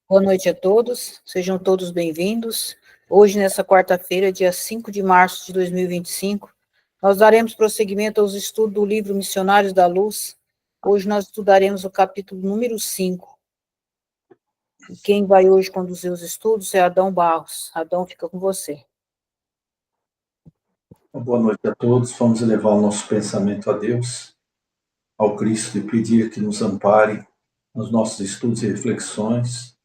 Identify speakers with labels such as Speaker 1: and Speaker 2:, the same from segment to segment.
Speaker 1: Boa noite a todos, sejam todos bem-vindos. Hoje, nessa quarta-feira, dia 5 de março de 2025, nós daremos prosseguimento aos estudos do livro Missionários da Luz. Hoje nós estudaremos o capítulo número 5. E quem vai hoje conduzir os estudos é Adão Barros. Adão, fica com você.
Speaker 2: Boa noite a todos. Vamos elevar o nosso pensamento a Deus, ao Cristo, e pedir que nos ampare nos nossos estudos e reflexões,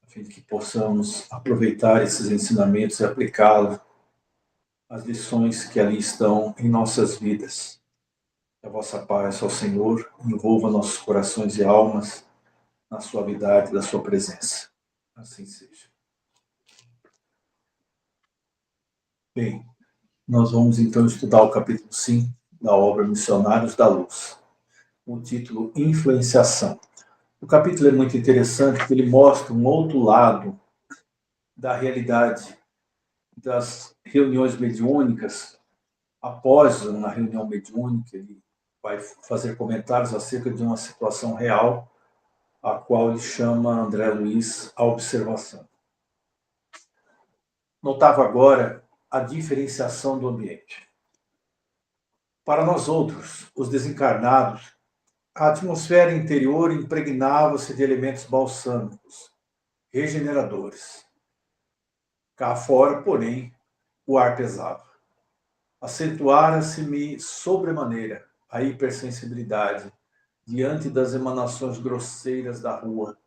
Speaker 2: a fim de que possamos aproveitar esses ensinamentos e aplicá-los às lições que ali estão em nossas vidas. Que a vossa paz, ó Senhor, envolva nossos corações e almas na suavidade da sua presença. Assim seja. Bem, nós vamos então estudar o capítulo 5 da obra Missionários da Luz. O título Influenciação. O capítulo é muito interessante porque ele mostra um outro lado da realidade das reuniões mediúnicas. Após uma reunião mediúnica, ele vai fazer comentários acerca de uma situação real, a qual ele chama André Luiz a observação. Notava agora a diferenciação do ambiente. Para nós outros, os desencarnados, a atmosfera interior impregnava-se de elementos balsâmicos, regeneradores. Cá fora, porém, o ar pesava. Acentuara-se-me sobremaneira a hipersensibilidade diante das emanações grosseiras da rua.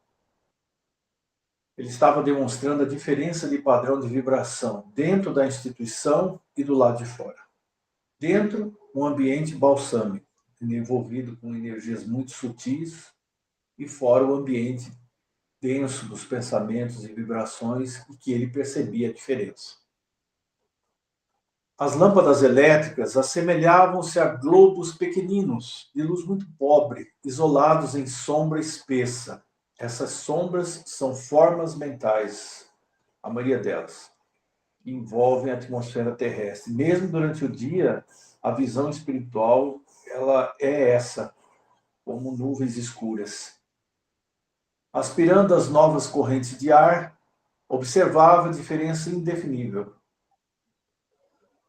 Speaker 2: Ele estava demonstrando a diferença de padrão de vibração dentro da instituição e do lado de fora. Dentro, um ambiente balsâmico, envolvido com energias muito sutis, e fora o ambiente denso dos pensamentos e vibrações, e que ele percebia a diferença. As lâmpadas elétricas assemelhavam-se a globos pequeninos, de luz muito pobre, isolados em sombra espessa. Essas sombras são formas mentais, a maioria delas, que envolvem a atmosfera terrestre. Mesmo durante o dia, a visão espiritual ela é essa, como nuvens escuras. Aspirando as novas correntes de ar, observava a diferença indefinível.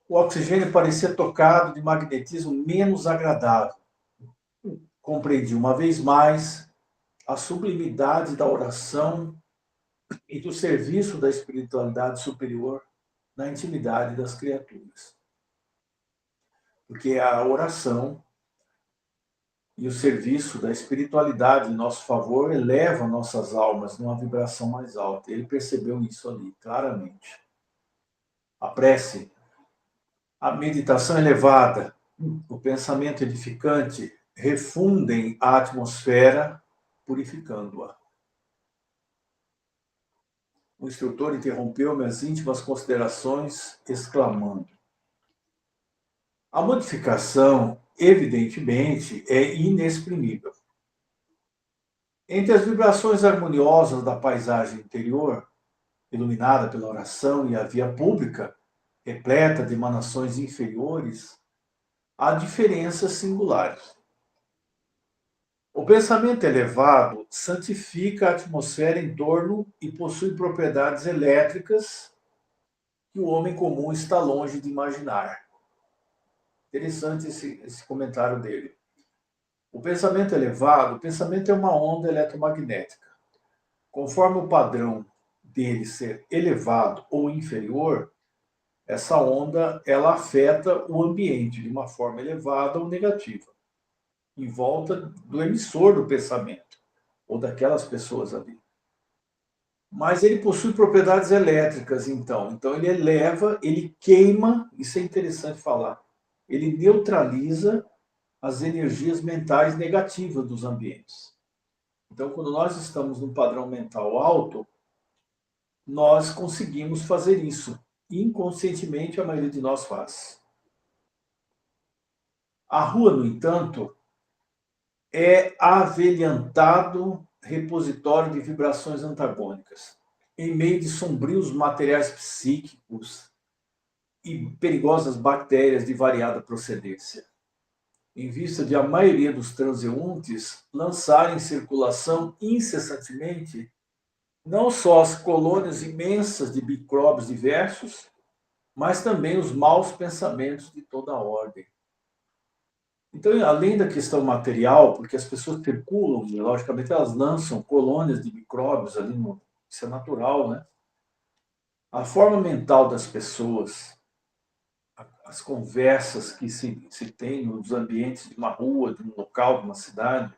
Speaker 2: O oxigênio parecia tocado de magnetismo menos agradável. Compreendi uma vez mais a sublimidade da oração e do serviço da espiritualidade superior na intimidade das criaturas. Porque a oração e o serviço da espiritualidade em nosso favor eleva nossas almas numa vibração mais alta. Ele percebeu isso ali, claramente. A prece, a meditação elevada, o pensamento edificante refundem a atmosfera, purificando-a. O instrutor interrompeu minhas íntimas considerações, exclamando: a modificação, evidentemente, é inexprimível. Entre as vibrações harmoniosas da paisagem interior, iluminada pela oração, e a via pública, repleta de emanações inferiores, há diferenças singulares. O pensamento elevado santifica a atmosfera em torno e possui propriedades elétricas que o homem comum está longe de imaginar. Interessante esse comentário dele. O pensamento elevado, o pensamento é uma onda eletromagnética. Conforme o padrão dele ser elevado ou inferior, essa onda ela afeta o ambiente de uma forma elevada ou negativa, em volta do emissor do pensamento, ou daquelas pessoas ali. Mas ele possui propriedades elétricas, então. Então ele eleva, ele queima, isso é interessante falar, ele neutraliza as energias mentais negativas dos ambientes. Então, quando nós estamos num padrão mental alto, nós conseguimos fazer isso. Inconscientemente, a maioria de nós faz. A rua, no entanto, é avelhantado repositório de vibrações antagônicas, em meio de sombrios materiais psíquicos e perigosas bactérias de variada procedência. Em vista de a maioria dos transeuntes lançarem em circulação incessantemente Não só as colônias imensas de micróbios diversos, mas também os maus pensamentos de toda a ordem. Então, além da questão material, porque as pessoas circulam, logicamente, elas lançam colônias de micróbios ali, isso é natural, né? A forma mental das pessoas, as conversas que se tem nos ambientes de uma rua, de um local, de uma cidade,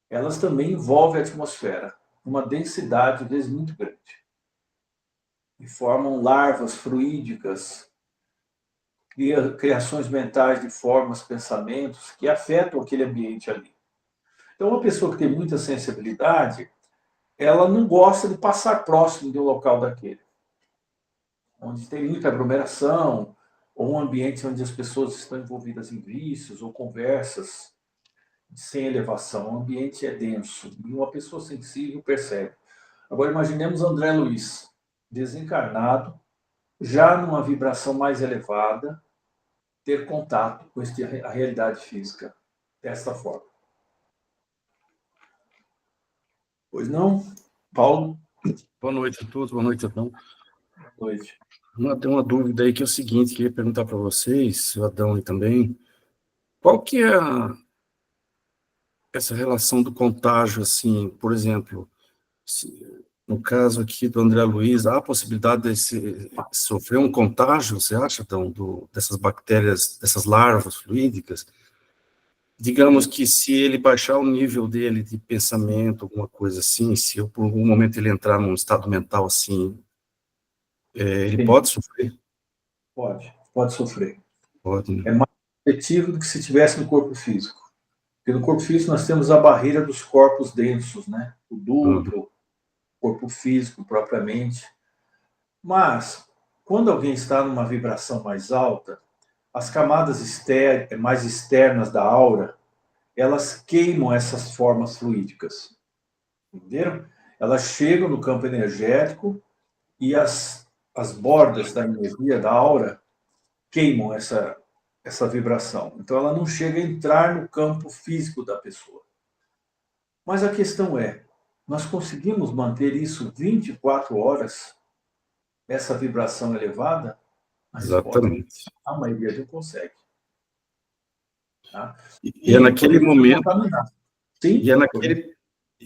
Speaker 2: elas também envolvem a atmosfera, uma densidade, às vezes, muito grande. E formam larvas fluídicas, criações mentais de formas, pensamentos que afetam aquele ambiente ali. Então, uma pessoa que tem muita sensibilidade, ela não gosta de passar próximo de um local daquele, onde tem muita aglomeração, ou um ambiente onde as pessoas estão envolvidas em vícios ou conversas sem elevação. O ambiente é denso e uma pessoa sensível percebe. Agora, imaginemos André Luiz, desencarnado, já numa vibração mais elevada, ter contato com a realidade física desta forma. Pois não, Paulo?
Speaker 3: Boa noite a todos, boa noite, Adão.
Speaker 2: Boa noite.
Speaker 3: Tem uma dúvida aí que é o seguinte, queria perguntar para vocês, o Adão aí também, qual que é essa relação do contágio, assim, por exemplo, no caso aqui do André Luiz, há a possibilidade de sofrer um contágio, você acha, Adão, dessas bactérias, dessas larvas fluídicas? Digamos que se ele baixar o nível dele de pensamento, alguma coisa assim, se eu, por algum momento ele entrar num estado mental assim, ele
Speaker 2: Sim.
Speaker 3: pode sofrer?
Speaker 2: Pode sofrer.
Speaker 3: Pode, né?
Speaker 2: É mais efetivo do que se estivesse no corpo físico. Porque no corpo físico nós temos a barreira dos corpos densos, né? O duplo, o corpo físico propriamente. Mas, quando alguém está numa vibração mais alta, as camadas mais externas da aura, elas queimam essas formas fluídicas. Entenderam? Elas chegam no campo energético e as bordas da energia da aura queimam essa vibração. Então, ela não chega a entrar no campo físico da pessoa. Mas a questão é, nós conseguimos manter isso 24 horas, essa vibração elevada? A resposta é
Speaker 3: Exatamente.
Speaker 2: a maioria não consegue. Tá?
Speaker 3: E é naquele momento,
Speaker 2: Sim,
Speaker 3: e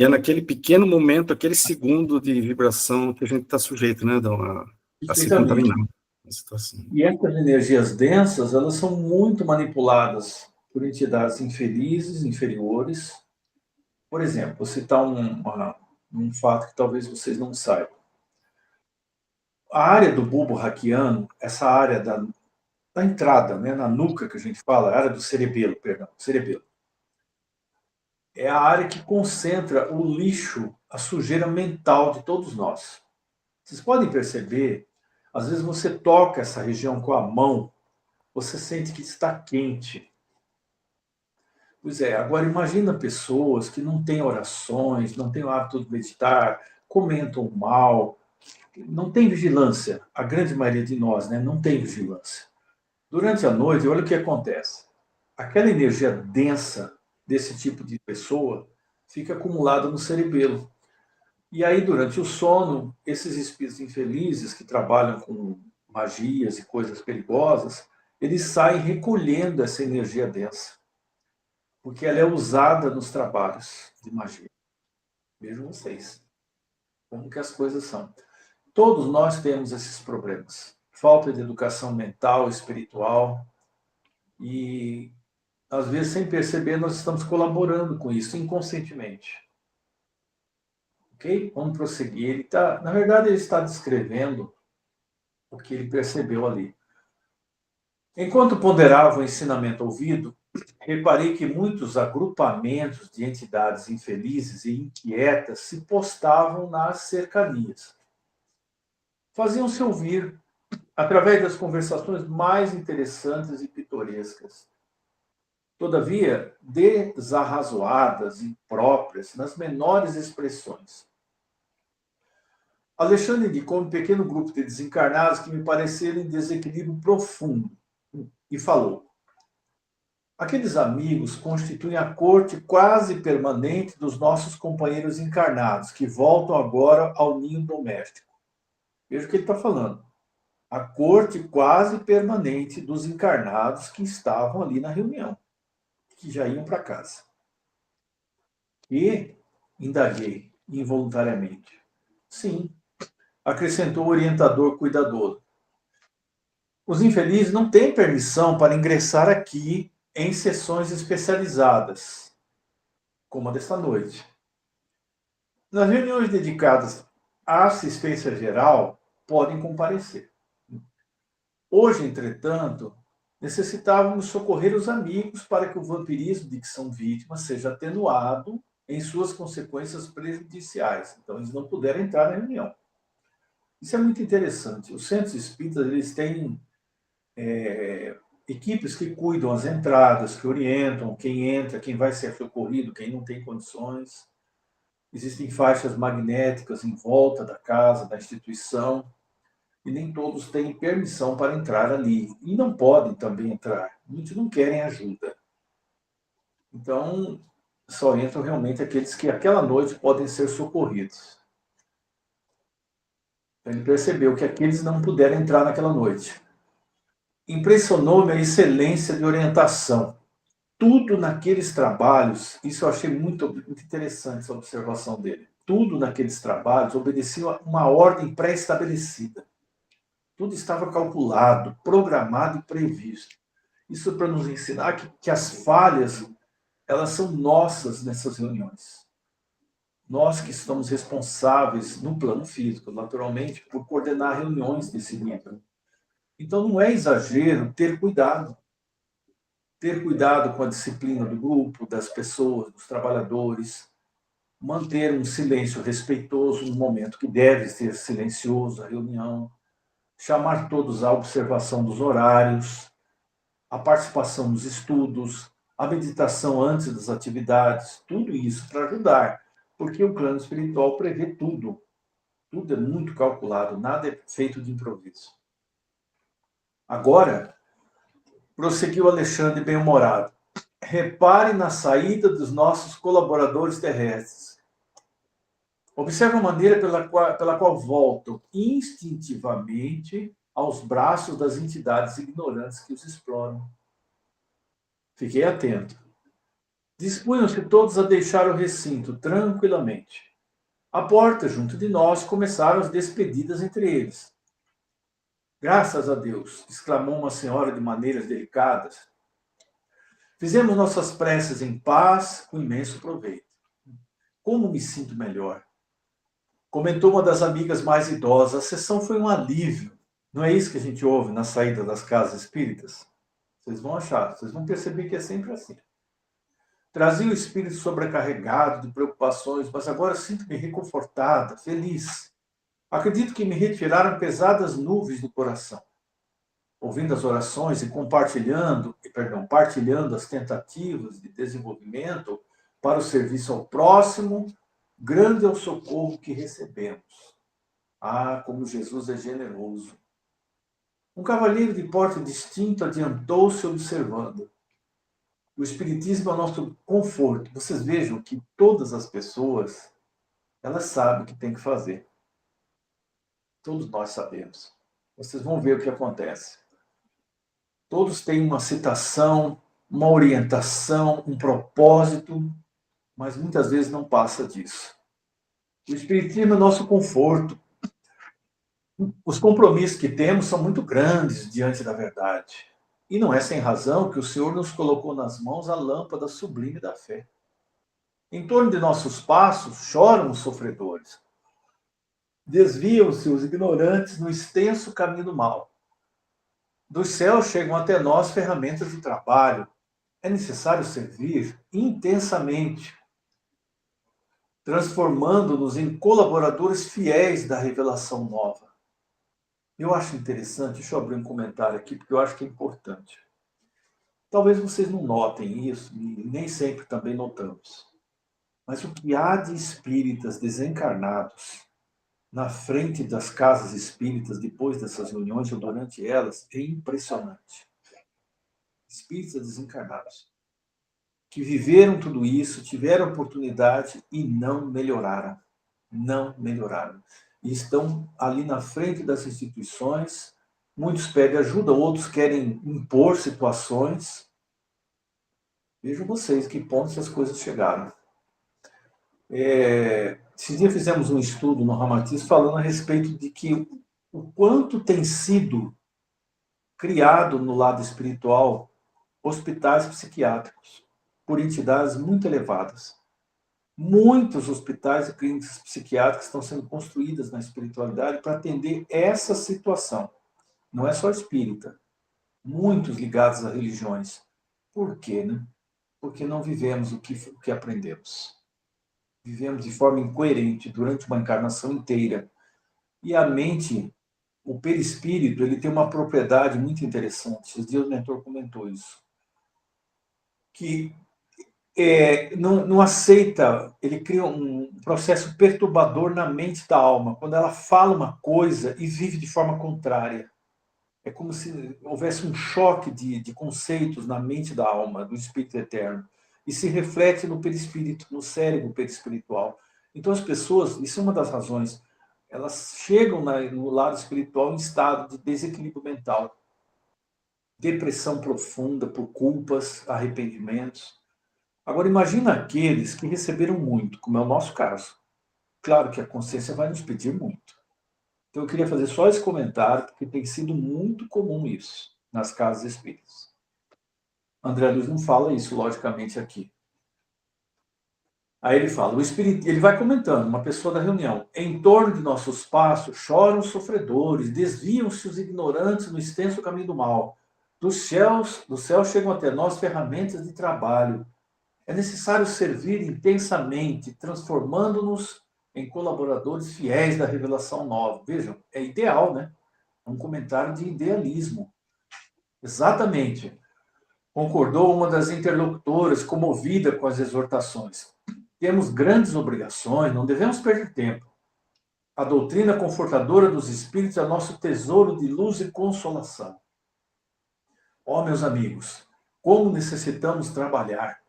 Speaker 3: é naquele pequeno momento, aquele segundo de vibração que a gente está sujeito, né, Adão, a se contaminar.
Speaker 2: E essas energias densas, elas são muito manipuladas por entidades infelizes, inferiores. Por exemplo, vou citar um fato que talvez vocês não saibam. A área do bulbo raquiano, essa área da entrada, né, na nuca que a gente fala, a área do cerebelo, cerebelo, é a área que concentra o lixo, a sujeira mental de todos nós. Vocês podem perceber, às vezes você toca essa região com a mão, você sente que está quente. Pois é, agora imagina pessoas que não têm orações, não têm o hábito de meditar, comentam mal, não tem vigilância. A grande maioria de nós, né, não tem vigilância. Durante a noite, olha o que acontece. Aquela energia densa desse tipo de pessoa fica acumulada no cerebelo. E aí, durante o sono, esses espíritos infelizes que trabalham com magias e coisas perigosas, eles saem recolhendo essa energia densa, porque ela é usada nos trabalhos de magia. Vejam vocês como que as coisas são. Todos nós temos esses problemas. Falta de educação mental, espiritual, e às vezes, sem perceber, nós estamos colaborando com isso inconscientemente. Ok? Vamos prosseguir. Na verdade, ele está descrevendo o que ele percebeu ali. Enquanto ponderava o ensinamento ouvido, reparei que muitos agrupamentos de entidades infelizes e inquietas se postavam nas cercanias. Faziam-se ouvir através das conversações mais interessantes e pitorescas. Todavia, desarrazoadas e impróprias nas menores expressões. Alexandre indicou um pequeno grupo de desencarnados que me pareceram em desequilíbrio profundo e falou: Aqueles amigos constituem a corte quase permanente dos nossos companheiros encarnados, que voltam agora ao ninho doméstico. Veja o que ele está falando. A corte quase permanente dos encarnados que estavam ali na reunião, que já iam para casa. E indaguei involuntariamente. Sim, acrescentou o orientador cuidadoso. Os infelizes não têm permissão para ingressar aqui em sessões especializadas, como a desta noite. Nas reuniões dedicadas à assistência geral, podem comparecer. Hoje, entretanto, necessitávamos socorrer os amigos para que o vampirismo de que são vítimas seja atenuado em suas consequências prejudiciais. Então, eles não puderam entrar na reunião. Isso é muito interessante. Os centros espíritas, eles têm equipes que cuidam as entradas, que orientam quem entra, quem vai ser socorrido, quem não tem condições. Existem faixas magnéticas em volta da casa, da instituição, e nem todos têm permissão para entrar ali. E não podem também entrar. Muitos não querem ajuda. Então, só entram realmente aqueles que aquela noite podem ser socorridos. Então, ele percebeu que aqueles não puderam entrar naquela noite. Impressionou-me a excelência de orientação. Tudo naqueles trabalhos, isso eu achei muito interessante, essa observação dele. Tudo naqueles trabalhos obedecia a uma ordem pré-estabelecida. Tudo estava calculado, programado e previsto. Isso para nos ensinar que as falhas, elas são nossas nessas reuniões. Nós que estamos responsáveis no plano físico, naturalmente, por coordenar reuniões desse nível. Então, não é exagero ter cuidado. Ter cuidado com a disciplina do grupo, das pessoas, dos trabalhadores. Manter um silêncio respeitoso no momento que deve ser silencioso a reunião. Chamar todos à observação dos horários, a participação nos estudos, a meditação antes das atividades, tudo isso para ajudar, porque o plano espiritual prevê tudo. Tudo é muito calculado, nada é feito de improviso. Agora, prosseguiu Alexandre bem-humorado, repare na saída dos nossos colaboradores terrestres. Observe a maneira pela qual voltam instintivamente aos braços das entidades ignorantes que os exploram. Fiquei atento. Dispunham-se todos a deixar o recinto tranquilamente. À porta, junto de nós, começaram as despedidas entre eles. Graças a Deus, exclamou uma senhora de maneiras delicadas. Fizemos nossas preces em paz, com imenso proveito. Como me sinto melhor. Comentou uma das amigas mais idosas, a sessão foi um alívio. Não é isso que a gente ouve na saída das casas espíritas? Vocês vão achar, vocês vão perceber que é sempre assim. Trazia o espírito sobrecarregado de preocupações, mas agora sinto-me reconfortada, feliz. Acredito que me retiraram pesadas nuvens do coração. Ouvindo as orações e partilhando as tentativas de desenvolvimento para o serviço ao próximo, grande é o socorro que recebemos. Ah, como Jesus é generoso. Um cavalheiro de porte distinto adiantou-se observando. O Espiritismo é o nosso conforto. Vocês vejam que todas as pessoas, elas sabem o que tem que fazer. Todos nós sabemos. Vocês vão ver o que acontece. Todos têm uma citação, uma orientação, um propósito, mas muitas vezes não passa disso. O Espiritismo é o nosso conforto. Os compromissos que temos são muito grandes diante da verdade. E não é sem razão que o Senhor nos colocou nas mãos a lâmpada sublime da fé. Em torno de nossos passos choram os sofredores. Desviam-se os ignorantes no extenso caminho do mal. Dos céus chegam até nós ferramentas de trabalho. É necessário servir intensamente, transformando-nos em colaboradores fiéis da revelação nova. Eu acho interessante, deixa eu abrir um comentário aqui, porque eu acho que é importante. Talvez vocês não notem isso, e nem sempre também notamos. Mas o que há de espíritas desencarnados na frente das casas espíritas, depois dessas reuniões ou durante elas, é impressionante. espíritas desencarnados, que viveram tudo isso, tiveram oportunidade e não melhoraram. Não melhoraram. E estão ali na frente das instituições, muitos pedem ajuda, outros querem impor situações. Vejam vocês que ponto essas coisas chegaram. Esse dia fizemos um estudo no Ramatiz falando a respeito de que o quanto tem sido criado no lado espiritual hospitais psiquiátricos por entidades muito elevadas. Muitos hospitais e clínicas psiquiátricas estão sendo construídas na espiritualidade para atender essa situação. Não é só espírita. Muitos ligados a religiões. Por quê, né? Porque não vivemos o que aprendemos. Vivemos de forma incoerente durante uma encarnação inteira. E a mente, o perispírito, ele tem uma propriedade muito interessante. Esses dias o mentor comentou isso. Que não aceita, ele cria um processo perturbador na mente da alma, quando ela fala uma coisa e vive de forma contrária. É como se houvesse um choque de conceitos na mente da alma, do espírito eterno, e se reflete no perispírito, no cérebro perispiritual. Então as pessoas, isso é uma das razões, elas chegam no lado espiritual em estado de desequilíbrio mental, depressão profunda por culpas, arrependimentos. Agora, imagina aqueles que receberam muito, como é o nosso caso. Claro que a consciência vai nos pedir muito. Então, eu queria fazer só esse comentário, porque tem sido muito comum isso nas casas espíritas. André Luiz não fala isso, logicamente, aqui. Aí ele fala, ele vai comentando, uma pessoa da reunião, em torno de nossos passos choram os sofredores, desviam-se os ignorantes no extenso caminho do mal. Do céu chegam até nós ferramentas de trabalho. É necessário servir intensamente, transformando-nos em colaboradores fiéis da revelação nova. Vejam, é ideal, né? É um comentário de idealismo. Exatamente. Concordou uma das interlocutoras, comovida com as exortações. Temos grandes obrigações, não devemos perder tempo. A doutrina confortadora dos espíritos é nosso tesouro de luz e consolação. Ó, meus amigos, como necessitamos trabalhar.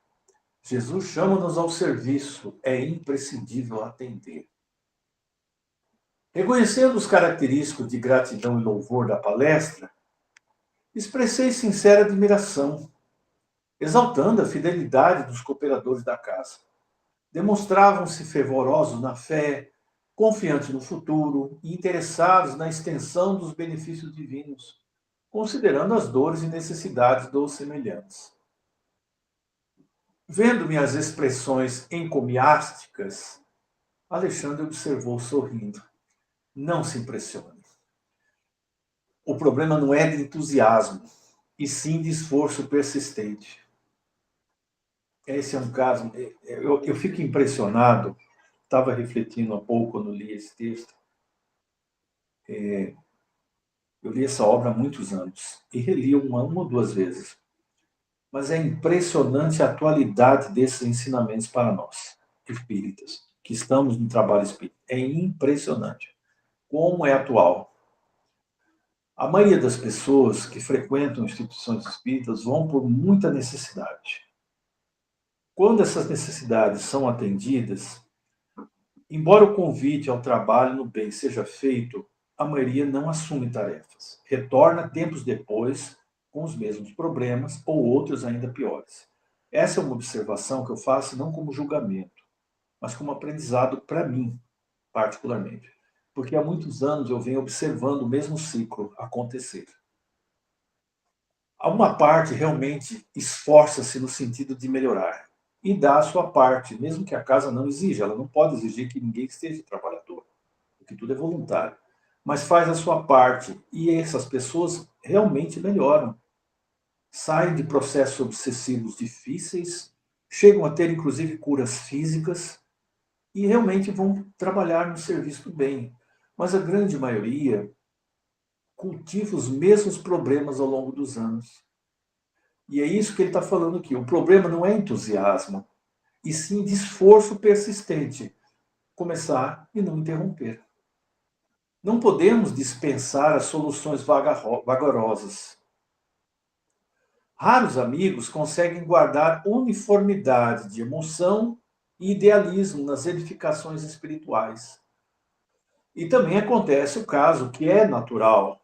Speaker 2: Jesus chama-nos ao serviço, é imprescindível atender. Reconhecendo os característicos de gratidão e louvor da palestra, expressei sincera admiração, exaltando a fidelidade dos cooperadores da casa. Demonstravam-se fervorosos na fé, confiantes no futuro e interessados na extensão dos benefícios divinos, considerando as dores e necessidades dos semelhantes. Vendo minhas expressões encomiásticas, Alexandre observou sorrindo. Não se impressione. O problema não é de entusiasmo, e sim de esforço persistente. Esse é um caso... Eu fico impressionado, estava refletindo há pouco quando li esse texto. Eu li essa obra há muitos anos, e reli uma ou duas vezes. Mas é impressionante a atualidade desses ensinamentos para nós, espíritas, que estamos no trabalho espírita. É impressionante como é atual. A maioria das pessoas que frequentam instituições espíritas vão por muita necessidade. Quando essas necessidades são atendidas, embora o convite ao trabalho no bem seja feito, a maioria não assume tarefas. Retorna tempos depois com os mesmos problemas ou outros ainda piores. Essa é uma observação que eu faço não como julgamento, mas como aprendizado para mim, particularmente. Porque há muitos anos eu venho observando o mesmo ciclo acontecer. Uma parte realmente esforça-se no sentido de melhorar e dá a sua parte, mesmo que a casa não exija. Ela não pode exigir que ninguém esteja trabalhador, porque tudo é voluntário. Mas faz a sua parte e essas pessoas realmente melhoram. Saem de processos obsessivos difíceis, chegam a ter inclusive curas físicas e realmente vão trabalhar no serviço do bem. Mas a grande maioria cultiva os mesmos problemas ao longo dos anos. E é isso que ele está falando aqui. O problema não é entusiasmo, e sim de esforço persistente. Começar e não interromper. Não podemos dispensar as soluções vagarosas. Raros amigos conseguem guardar uniformidade de emoção e idealismo nas edificações espirituais. E também acontece o caso, que é natural,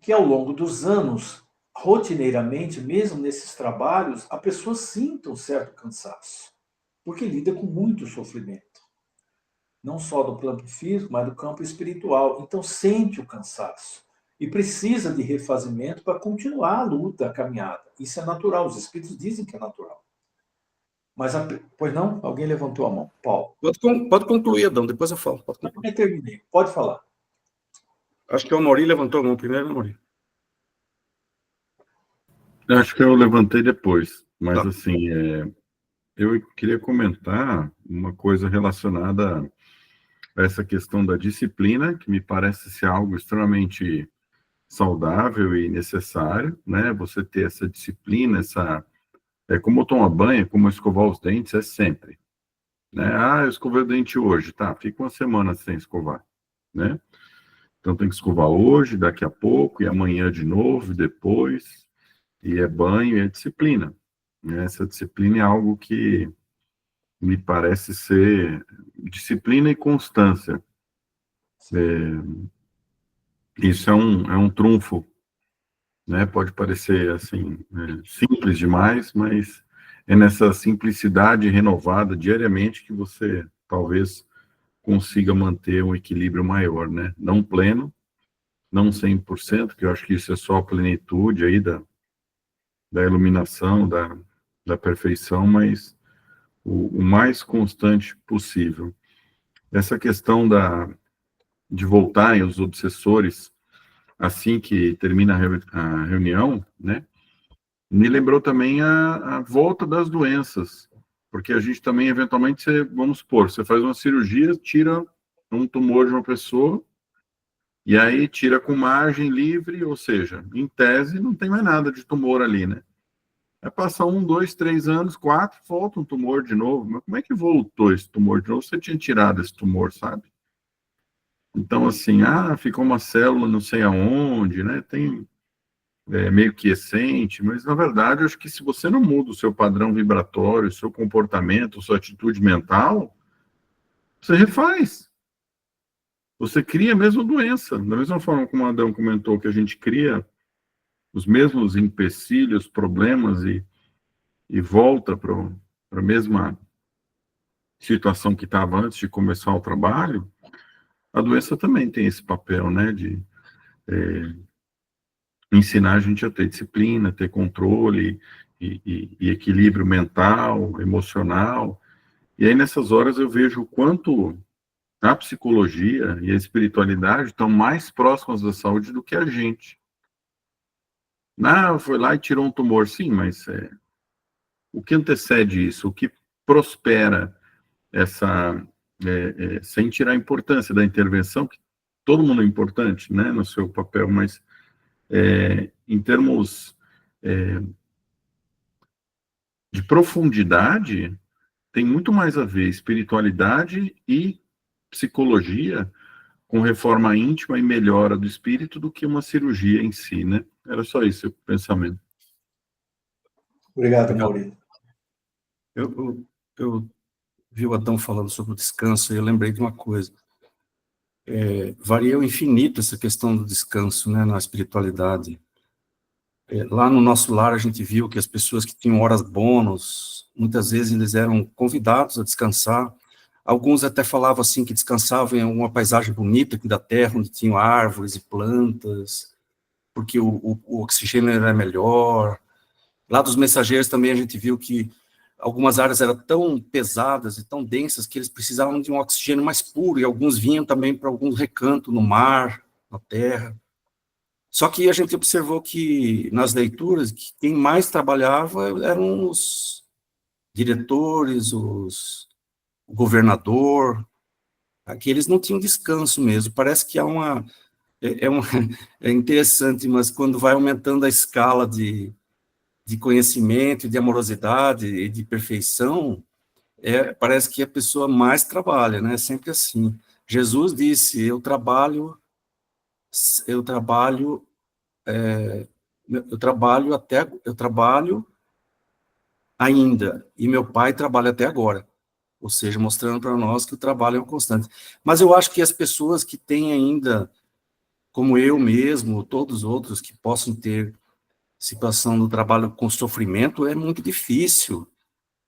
Speaker 2: que ao longo dos anos, rotineiramente, mesmo nesses trabalhos, a pessoa sinta um certo cansaço, porque lida com muito sofrimento, não só do plano físico, mas do campo espiritual. Então sente o cansaço e precisa de refazimento para continuar a luta, a caminhada. Isso é natural, os espíritos dizem que é natural. Mas, pois não? Alguém levantou a mão. Paulo.
Speaker 3: Pode concluir, Adão, depois eu falo.
Speaker 2: Eu terminei. Pode falar.
Speaker 3: Acho que o Amaury levantou a mão primeiro, Amaury.
Speaker 4: Acho que eu levantei depois, mas
Speaker 3: Tá.
Speaker 4: assim, eu queria comentar uma coisa relacionada a essa questão da disciplina, que me parece ser algo extremamente saudável e necessário, né? Você ter essa disciplina, é como tomar banho, como escovar os dentes, é sempre, né? Ah, eu escovei o dente hoje, tá? Fica uma semana sem escovar, né? Então tem que escovar hoje, daqui a pouco, e amanhã de novo, e depois, e é banho, e é disciplina. Essa disciplina é algo que me parece ser disciplina e constância. Isso é um trunfo, né? Pode parecer assim, simples demais, mas é nessa simplicidade renovada diariamente que você talvez consiga manter um equilíbrio maior, né? Não pleno, não 100%, que eu acho que isso é só a plenitude aí da iluminação, da perfeição, mas o mais constante possível. Essa questão de voltarem os obsessores assim que termina a reunião, né? Me lembrou também a volta das doenças, porque a gente também, eventualmente, vamos supor, você faz uma cirurgia, tira um tumor de uma pessoa, e aí tira com margem livre, ou seja, em tese, não tem mais nada de tumor ali, né? Vai passar 1, 2, 3 anos, 4, volta um tumor de novo. Mas como é que voltou esse tumor de novo? Você tinha tirado esse tumor, sabe? Então, assim, ficou uma célula não sei aonde, né? Tem meio quiescente, mas na verdade, eu acho que se você não muda o seu padrão vibratório, o seu comportamento, sua atitude mental, você refaz. Você cria a mesma doença. Da mesma forma como o Adão comentou que a gente cria os mesmos empecilhos, problemas e volta para a mesma situação que estava antes de começar o trabalho, a doença também tem esse papel, né, de ensinar a gente a ter disciplina, ter controle e equilíbrio mental, emocional. E aí, nessas horas, eu vejo o quanto a psicologia e a espiritualidade estão mais próximas da saúde do que a gente. Foi lá e tirou um tumor, sim, mas o que antecede isso? O que prospera essa... sem tirar a importância da intervenção, que todo mundo é importante, né, no seu papel, mas em termos de profundidade, tem muito mais a ver espiritualidade e psicologia com reforma íntima e melhora do espírito do que uma cirurgia em si, né? Era só isso o pensamento.
Speaker 2: Obrigado, Maurício.
Speaker 3: Eu vi o Adão falando sobre o descanso e eu lembrei de uma coisa. Varia o infinito essa questão do descanso, né, na espiritualidade. Lá no nosso lar, a gente viu que as pessoas que tinham horas bônus, muitas vezes eles eram convidados a descansar. Alguns até falavam assim que descansavam em uma paisagem bonita aqui da terra, onde tinham árvores e plantas, porque o oxigênio era melhor. Lá dos mensageiros também a gente viu que algumas áreas eram tão pesadas e tão densas que eles precisavam de um oxigênio mais puro, e alguns vinham também para alguns recantos no mar, na terra. Só que a gente observou que, nas leituras, que quem mais trabalhava eram os diretores, o governador, aqueles não tinham descanso mesmo. Parece que é interessante, mas quando vai aumentando a escala de conhecimento, de amorosidade e de perfeição, parece que a pessoa mais trabalha, né? É sempre assim. Jesus disse, eu trabalho eu trabalho ainda, e meu pai trabalha até agora, ou seja, mostrando para nós que o trabalho é um constante. Mas eu acho que as pessoas que têm ainda, como eu mesmo, todos os outros que possam ter situação do trabalho com sofrimento, é muito difícil.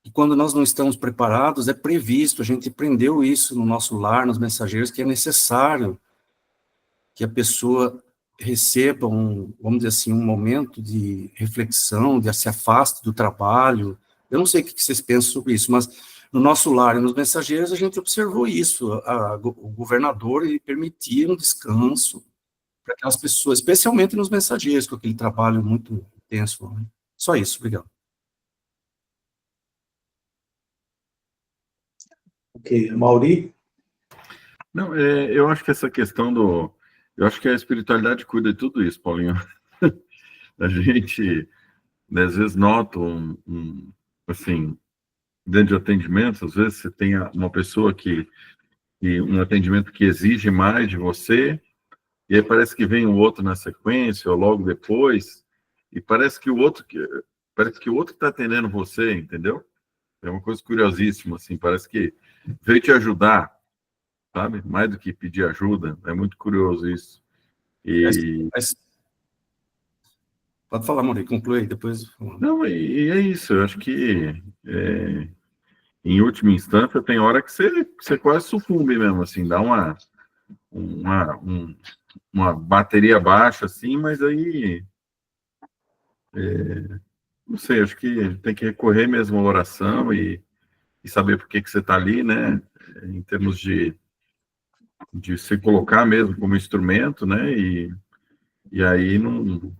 Speaker 3: E quando nós não estamos preparados, é previsto, a gente aprendeu isso no nosso lar, nos mensageiros, que é necessário que a pessoa receba vamos dizer assim, um momento de reflexão, de se afaste do trabalho. Eu não sei o que vocês pensam sobre isso, mas no nosso lar e nos mensageiros a gente observou isso. O governador ele permitia um descanso para aquelas pessoas, especialmente nos mensageiros, com aquele trabalho muito intenso. Né? Só isso, obrigado.
Speaker 2: Ok, Mauri?
Speaker 4: Não, eu acho que essa questão eu acho que a espiritualidade cuida de tudo isso, Paulinho. A gente, né, às vezes, nota assim, dentro de atendimento, às vezes você tem uma pessoa e um atendimento que exige mais de você, e aí parece que vem o outro na sequência, ou logo depois, e parece que o outro está atendendo você, entendeu? É uma coisa curiosíssima, assim, parece que veio te ajudar, sabe? Mais do que pedir ajuda, é muito curioso isso.
Speaker 3: Pode falar, Mauri, conclui aí, depois...
Speaker 4: Não, e é isso, eu acho que, em última instância, tem hora que você quase sucumbe mesmo, assim, dá uma bateria baixa, assim, mas aí, não sei, acho que tem que recorrer mesmo à oração e saber por que você está ali, né, em termos de se colocar mesmo como instrumento, né, e aí não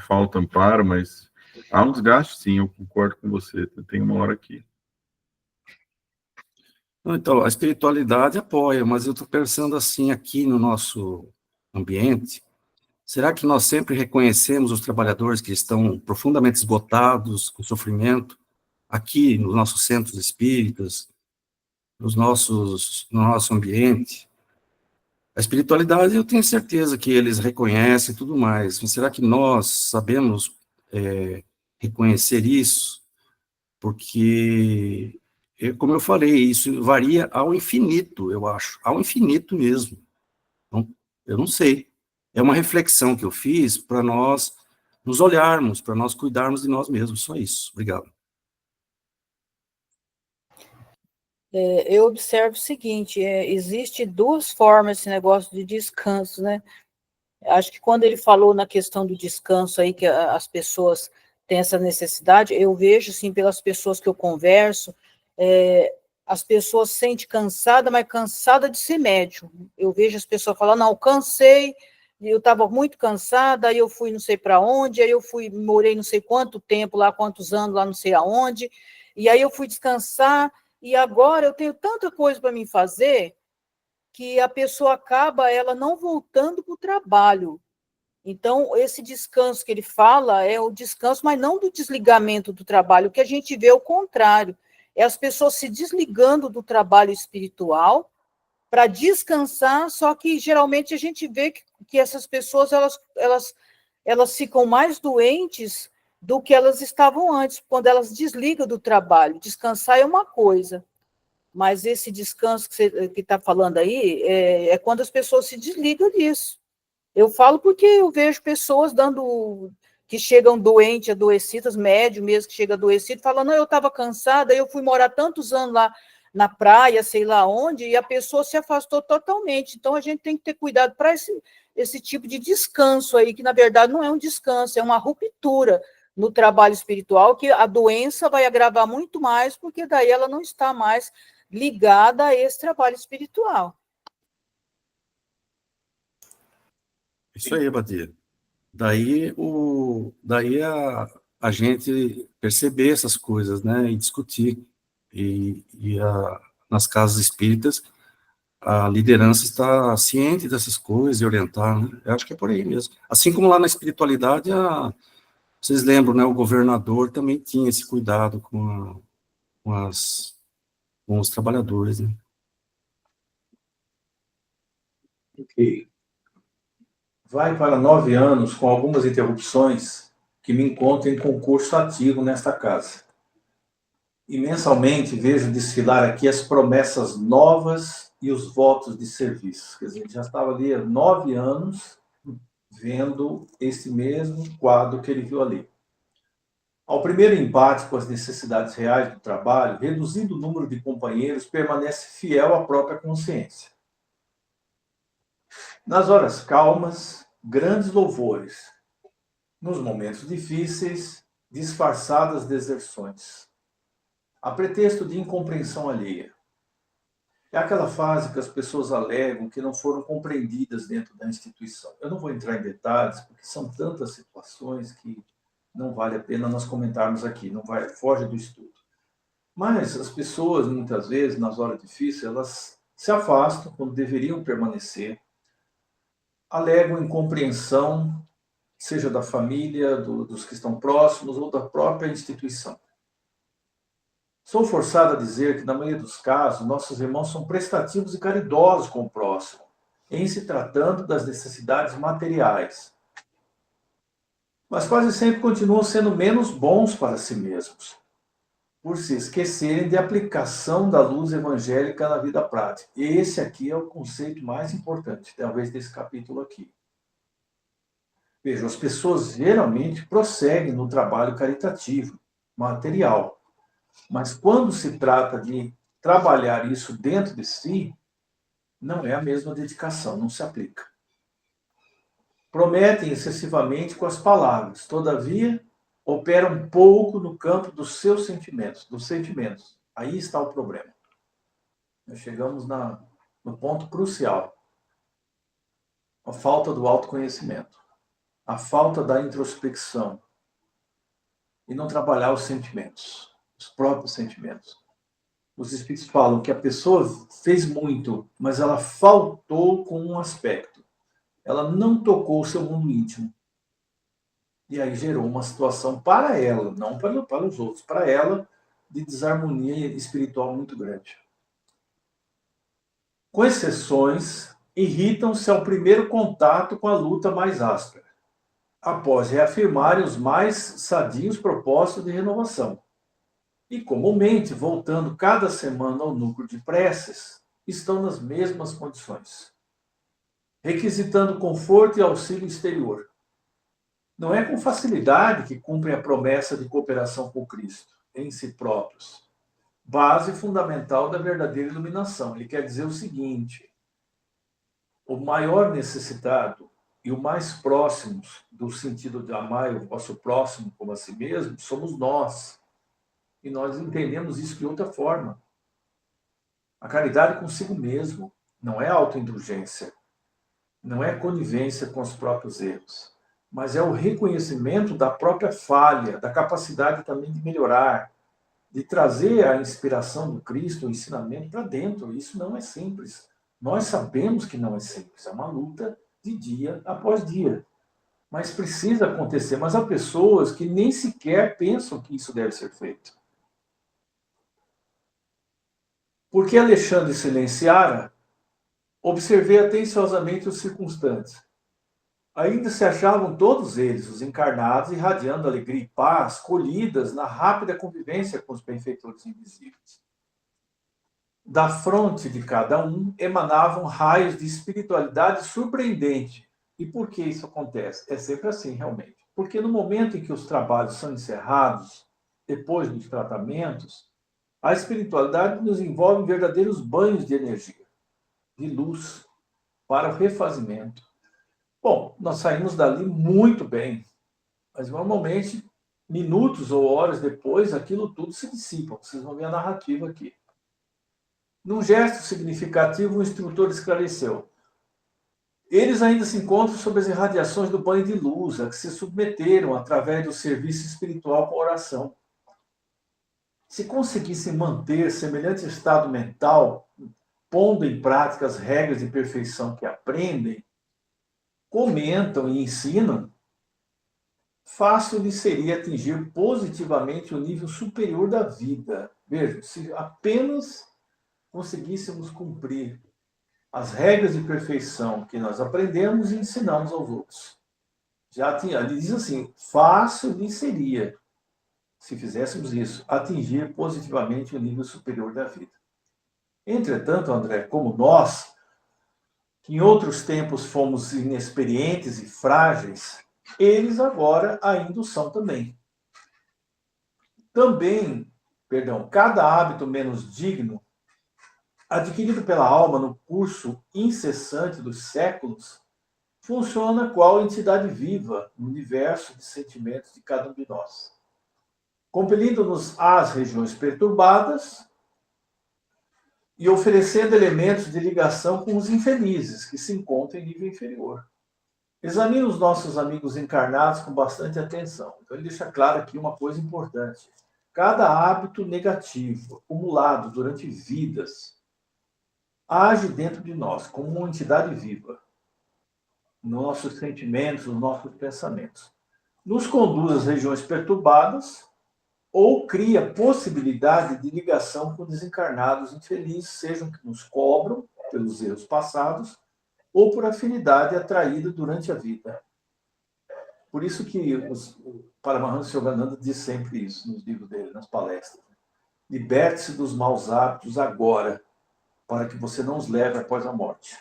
Speaker 4: falta amparo, mas há um desgaste, sim, eu concordo com você, tem uma hora que...
Speaker 3: Então, a espiritualidade apoia, mas eu estou pensando assim, aqui no nosso ambiente, será que nós sempre reconhecemos os trabalhadores que estão profundamente esgotados, com sofrimento, aqui nos nossos centros espíritas, no nosso ambiente? A espiritualidade, eu tenho certeza que eles reconhecem e tudo mais, mas será que nós sabemos reconhecer isso? Porque, como eu falei, isso varia ao infinito, eu acho, ao infinito mesmo. Então, eu não sei. É uma reflexão que eu fiz para nós nos olharmos, para nós cuidarmos de nós mesmos, só isso. Obrigado.
Speaker 1: Eu observo o seguinte, existe duas formas esse negócio de descanso, né? Acho que quando ele falou na questão do descanso aí, que as pessoas têm essa necessidade, eu vejo, assim, pelas pessoas que eu converso, as pessoas se sentem cansadas, mas cansada de ser médium. Eu vejo as pessoas falando, não, cansei, eu estava muito cansada, aí eu fui não sei para onde, aí eu morei não sei quanto tempo lá, quantos anos lá, não sei aonde, e aí eu fui descansar, e agora eu tenho tanta coisa para mim fazer, que a pessoa acaba ela não voltando para o trabalho. Então, esse descanso que ele fala é o descanso, mas não do desligamento do trabalho, o que a gente vê é o contrário, é as pessoas se desligando do trabalho espiritual para descansar, só que geralmente a gente vê que essas pessoas elas ficam mais doentes do que elas estavam antes, quando elas desligam do trabalho. Descansar é uma coisa, mas esse descanso que você está falando aí é quando as pessoas se desligam disso. Eu falo porque eu vejo pessoas que chegam doentes, adoecidas, médio mesmo, que chega adoecido, falando, não, eu estava cansada, eu fui morar tantos anos lá na praia, sei lá onde, e a pessoa se afastou totalmente. Então, a gente tem que ter cuidado para esse tipo de descanso aí, que na verdade não é um descanso, é uma ruptura no trabalho espiritual, que a doença vai agravar muito mais, porque daí ela não está mais ligada a esse trabalho espiritual.
Speaker 3: Isso aí, Badia. Daí a gente perceber essas coisas, né, e discutir. Nas casas espíritas, a liderança está ciente dessas coisas e orientar, né? Eu acho que é por aí mesmo. Assim como lá na espiritualidade, vocês lembram, né, o governador também tinha esse cuidado com os trabalhadores, né?
Speaker 2: Ok. Vai para 9 anos, com algumas interrupções, que me encontro em concurso ativo nesta casa. E mensalmente vejo desfilar aqui as promessas novas e os votos de serviço. Quer dizer, a gente já estava ali há 9 anos vendo esse mesmo quadro que ele viu ali. Ao primeiro embate com as necessidades reais do trabalho, reduzindo o número de companheiros, permanece fiel à própria consciência. Nas horas calmas, grandes louvores. Nos momentos difíceis, disfarçadas deserções. A pretexto de incompreensão alheia. É aquela fase que as pessoas alegam que não foram compreendidas dentro da instituição. Eu não vou entrar em detalhes, porque são tantas situações que não vale a pena nós comentarmos aqui, foge do estudo. Mas as pessoas, muitas vezes, nas horas difíceis, elas se afastam quando deveriam permanecer, alegam incompreensão, seja da família, dos que estão próximos ou da própria instituição. Sou forçado a dizer que, na maioria dos casos, nossos irmãos são prestativos e caridosos com o próximo, em se tratando das necessidades materiais. Mas quase sempre continuam sendo menos bons para si mesmos, por se esquecerem de aplicação da luz evangélica na vida prática. E esse aqui é o conceito mais importante, talvez, desse capítulo aqui. Vejam, as pessoas geralmente prosseguem no trabalho caritativo, material. Mas quando se trata de trabalhar isso dentro de si, não é a mesma dedicação, não se aplica. Prometem excessivamente com as palavras, todavia, operam pouco no campo dos seus sentimentos, dos sentimentos. Aí está o problema. Nós chegamos no ponto crucial. A falta do autoconhecimento, a falta da introspecção e não trabalhar os sentimentos, os próprios sentimentos. Os espíritos falam que a pessoa fez muito, mas ela faltou com um aspecto. Ela não tocou o seu mundo íntimo. E aí gerou uma situação para ela, não para os outros, para ela, de desarmonia espiritual muito grande. Com exceções, irritam-se ao primeiro contato com a luta mais áspera, após reafirmarem os mais sadios propósitos de renovação. E, comumente, voltando cada semana ao núcleo de preces, estão nas mesmas condições, requisitando conforto e auxílio exterior. Não é com facilidade que cumprem a promessa de cooperação com Cristo, em si próprios. Base fundamental da verdadeira iluminação. Ele quer dizer o seguinte: o maior necessitado e o mais próximo do sentido de amar o nosso próximo como a si mesmo, somos nós. E nós entendemos isso de outra forma. A caridade consigo mesmo não é autoindulgência, não é conivência com os próprios erros, mas é o reconhecimento da própria falha, da capacidade também de melhorar, de trazer a inspiração do Cristo, o ensinamento para dentro. Isso não é simples. Nós sabemos que não é simples. É uma luta de dia após dia. Mas precisa acontecer. Mas há pessoas que nem sequer pensam que isso deve ser feito. Porque Alexandre silenciara, observei atenciosamente os circunstantes. Ainda se achavam todos eles, os encarnados, irradiando alegria e paz, colhidas na rápida convivência com os benfeitores invisíveis. Da fronte de cada um emanavam raios de espiritualidade surpreendente. E por que isso acontece? É sempre assim, realmente. Porque no momento em que os trabalhos são encerrados, depois dos tratamentos, a espiritualidade nos envolve em verdadeiros banhos de energia, de luz, para o refazimento. Bom, nós saímos dali muito bem, mas normalmente, minutos ou horas depois, aquilo tudo se dissipa. Vocês vão ver a narrativa aqui. Num gesto significativo, o instrutor esclareceu: eles ainda se encontram sob as irradiações do banho de luz, a que se submeteram através do serviço espiritual com a oração. Se conseguissem manter semelhante estado mental, pondo em prática as regras de perfeição que aprendem, comentam e ensinam, fácil lhes seria atingir positivamente o nível superior da vida. Vejam, se apenas conseguíssemos cumprir as regras de perfeição que nós aprendemos e ensinamos aos outros. Ele diz assim, fácil lhe seria, se fizéssemos isso, atingir positivamente o nível superior da vida. Entretanto, André, como nós, que em outros tempos fomos inexperientes e frágeis, eles agora ainda o são também. Cada hábito menos digno, adquirido pela alma no curso incessante dos séculos, funciona qual entidade viva no universo de sentimentos de cada um de nós, compelindo-nos às regiões perturbadas e oferecendo elementos de ligação com os infelizes que se encontram em nível inferior. Examine os nossos amigos encarnados com bastante atenção. Então, ele deixa claro aqui uma coisa importante. Cada hábito negativo acumulado durante vidas age dentro de nós como uma entidade viva, nos nossos sentimentos, nos nossos pensamentos. Nos conduz às regiões perturbadas ou cria possibilidade de ligação com desencarnados infelizes, sejam que nos cobram pelos erros passados ou por afinidade atraída durante a vida. Por isso que o Paramahansa Yogananda diz sempre isso nos livros dele, nas palestras. Liberte-se dos maus hábitos agora, para que você não os leve após a morte.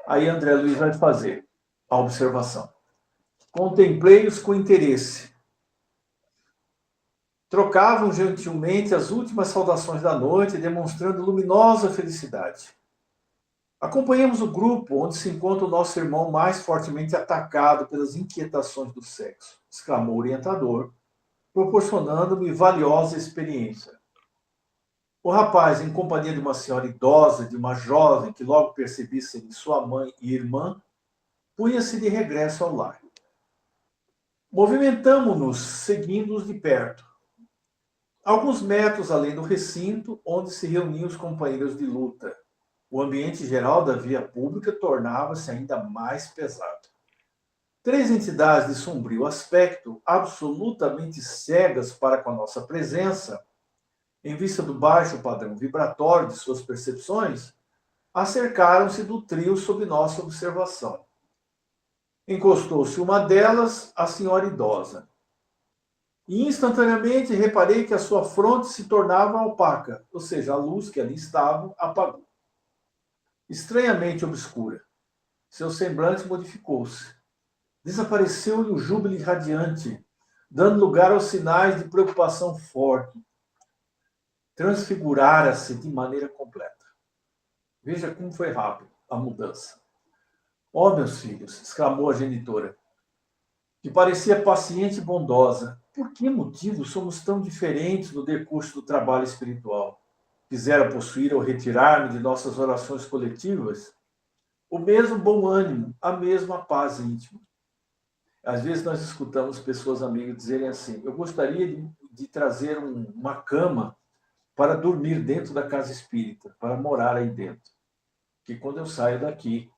Speaker 2: Aí André Luiz vai fazer a observação. Contemplei-os com interesse. Trocavam gentilmente as últimas saudações da noite, demonstrando luminosa felicidade. Acompanhamos o grupo onde se encontra o nosso irmão mais fortemente atacado pelas inquietações do sexo, exclamou o orientador, proporcionando-me valiosa experiência. O rapaz, em companhia de uma senhora idosa, de uma jovem que logo percebi serem sua mãe e irmã, punha-se de regresso ao lar. Movimentamo-nos, seguindo-os de perto. Alguns metros além do recinto, onde se reuniam os companheiros de luta, o ambiente geral da via pública tornava-se ainda mais pesado. 3 entidades de sombrio aspecto, absolutamente cegas para com a nossa presença, em vista do baixo padrão vibratório de suas percepções, acercaram-se do trio sob nossa observação. Encostou-se uma delas, a senhora idosa. E instantaneamente reparei que a sua fronte se tornava opaca, ou seja, a luz que ali estava apagou. Estranhamente obscura. Seu semblante modificou-se. Desapareceu-lhe o júbilo radiante, dando lugar aos sinais de preocupação forte. Transfigurara-se de maneira completa. Veja como foi rápido a mudança. Ó, meus filhos, exclamou a genitora, que parecia paciente e bondosa. Por que motivo somos tão diferentes no decurso do trabalho espiritual? Quisera possuir ou retirar-me de nossas orações coletivas o mesmo bom ânimo, a mesma paz íntima. Às vezes nós escutamos pessoas amigas dizerem assim, eu gostaria de trazer uma cama para dormir dentro da casa espírita, para morar aí dentro. Que quando eu saio daqui,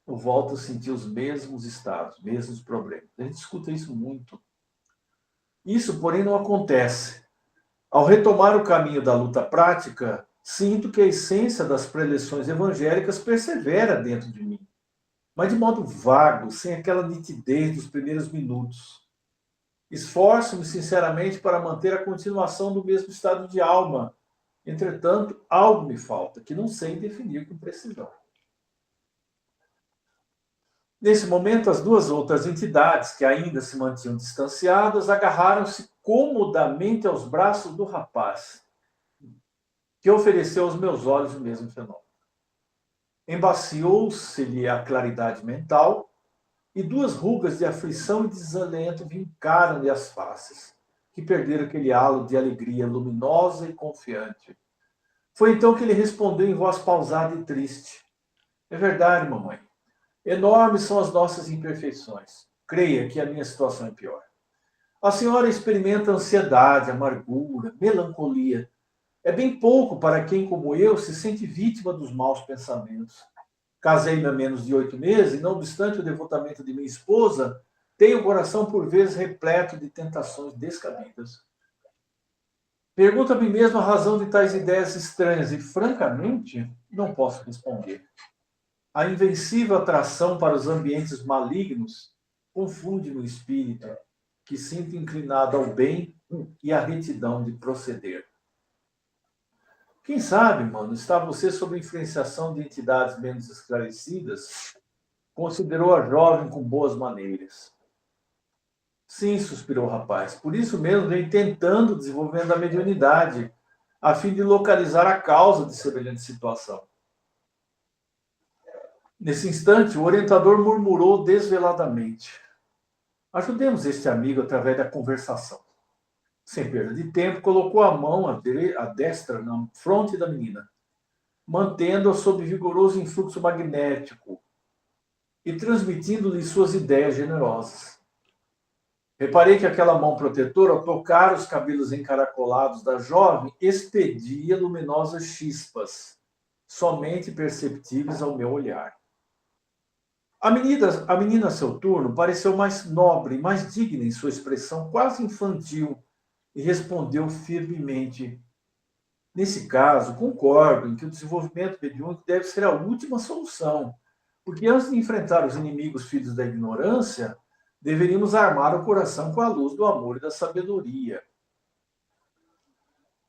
Speaker 2: eu volto a sentir os mesmos estados, mesmos problemas. A gente escuta isso muito. Isso, porém, não acontece. Ao retomar o caminho da luta prática, sinto que a essência das preleções evangélicas persevera dentro de mim, mas de modo vago, sem aquela nitidez dos primeiros minutos. Esforço-me sinceramente para manter a continuação do mesmo estado de alma. Entretanto, algo me falta, que não sei definir com precisão. Nesse momento, as 2 outras entidades, que ainda se mantinham distanciadas, agarraram-se comodamente aos braços do rapaz, que ofereceu aos meus olhos o mesmo fenômeno. Embaciou-se-lhe a claridade mental e 2 rugas de aflição e desalento vincaram-lhe as faces, que perderam aquele halo de alegria luminosa e confiante. Foi então que ele respondeu em voz pausada e triste. É verdade, mamãe. Enormes são as nossas imperfeições. Creia que a minha situação é pior. A senhora experimenta ansiedade, amargura, melancolia. É bem pouco para quem, como eu, se sente vítima dos maus pensamentos. Casei-me há menos de 8 meses e, não obstante o devotamento de minha esposa, tenho o coração por vezes repleto de tentações descabidas. Pergunto a mim mesmo a razão de tais ideias estranhas e, francamente, não posso responder. A invencível atração para os ambientes malignos confunde no espírito, que sinta inclinado ao bem e à retidão de proceder. Quem sabe, mano, está você sob influenciação de entidades menos esclarecidas, considerou a jovem com boas maneiras. Sim, suspirou o rapaz, por isso mesmo vem tentando desenvolvendo a mediunidade, a fim de localizar a causa de semelhante situação. Nesse instante, o orientador murmurou desveladamente. Ajudemos este amigo através da conversação. Sem perda de tempo, colocou a mão à destra na fronte da menina, mantendo-a sob vigoroso influxo magnético e transmitindo-lhe suas ideias generosas. Reparei que aquela mão protetora, ao tocar os cabelos encaracolados da jovem, expedia luminosas chispas, somente perceptíveis ao meu olhar. A menina, a seu turno, pareceu mais nobre, mais digna em sua expressão quase infantil, e respondeu firmemente: nesse caso, concordo em que o desenvolvimento mediúnico deve ser a última solução, porque antes de enfrentar os inimigos filhos da ignorância, deveríamos armar o coração com a luz do amor e da sabedoria.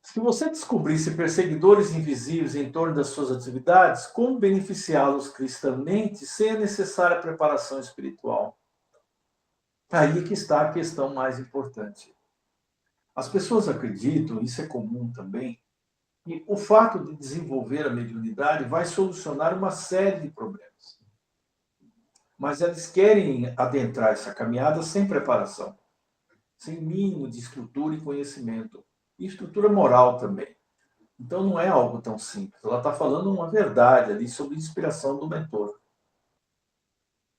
Speaker 2: Se você descobrisse perseguidores invisíveis em torno das suas atividades, como beneficiá-los cristamente sem a necessária preparação espiritual? Aí é que está a questão mais importante. As pessoas acreditam, isso é comum também, que o fato de desenvolver a mediunidade vai solucionar uma série de problemas. Mas eles querem adentrar essa caminhada sem preparação, sem mínimo de estrutura e conhecimento. E estrutura moral também. Então não é algo tão simples. Ela está falando uma verdade ali sobre a inspiração do mentor.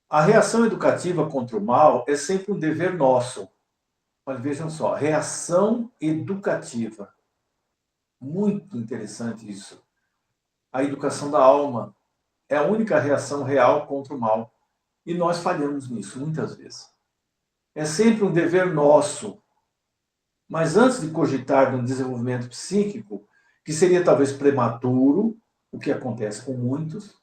Speaker 2: A reação educativa contra o mal é sempre um dever nosso. Mas vejam só, reação educativa. Muito interessante isso. A educação da alma é a única reação real contra o mal. E nós falhamos nisso muitas vezes. É sempre um dever nosso. Mas antes de cogitar de um desenvolvimento psíquico, que seria talvez prematuro, o que acontece com muitos,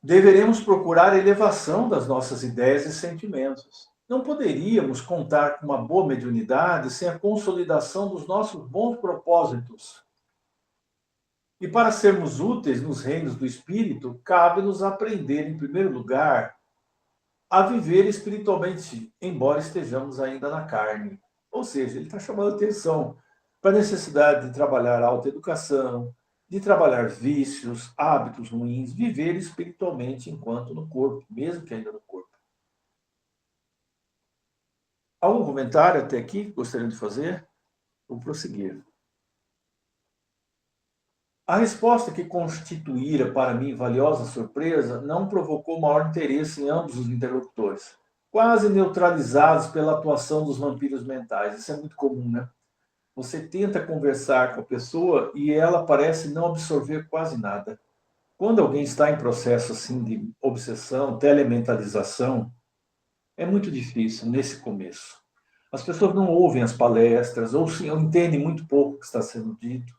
Speaker 2: deveremos procurar a elevação das nossas ideias e sentimentos. Não poderíamos contar com uma boa mediunidade sem a consolidação dos nossos bons propósitos. E para sermos úteis nos reinos do espírito, cabe-nos aprender, em primeiro lugar, a viver espiritualmente, embora estejamos ainda na carne. Ou seja, ele está chamando atenção para a necessidade de trabalhar a autoeducação, de trabalhar vícios, hábitos ruins, viver espiritualmente enquanto no corpo, mesmo que ainda no corpo. Algum comentário até aqui que gostariam de fazer? Vou prosseguir. A resposta que constituíra para mim valiosa surpresa não provocou maior interesse em ambos os interlocutores, quase neutralizados pela atuação dos vampiros mentais. Isso é muito comum, né? Você tenta conversar com a pessoa e ela parece não absorver quase nada. Quando alguém está em processo assim de obsessão, telementalização, é muito difícil nesse começo. As pessoas não ouvem as palestras ou entendem muito pouco o que está sendo dito,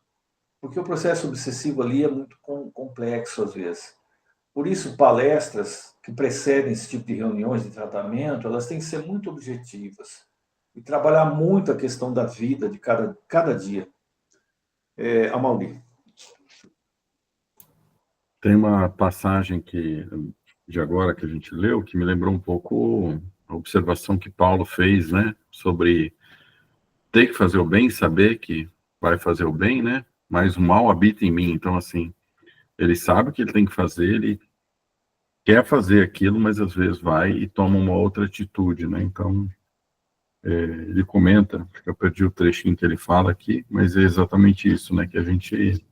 Speaker 2: porque o processo obsessivo ali é muito complexo às vezes. Por isso, palestras que precedem esse tipo de reuniões de tratamento, elas têm que ser muito objetivas e trabalhar muito a questão da vida de cada dia. Amauri.
Speaker 4: Tem uma passagem de agora que a gente leu que me lembrou um pouco a observação que Paulo fez, né, sobre ter que fazer o bem, saber que vai fazer o bem, né, mas o mal habita em mim. Então, assim, ele sabe o que ele tem que fazer, ele quer fazer aquilo, mas às vezes vai e toma uma outra atitude, né? Então, ele comenta, acho que eu perdi o trechinho que ele fala aqui, mas é exatamente isso, né? Que a gente,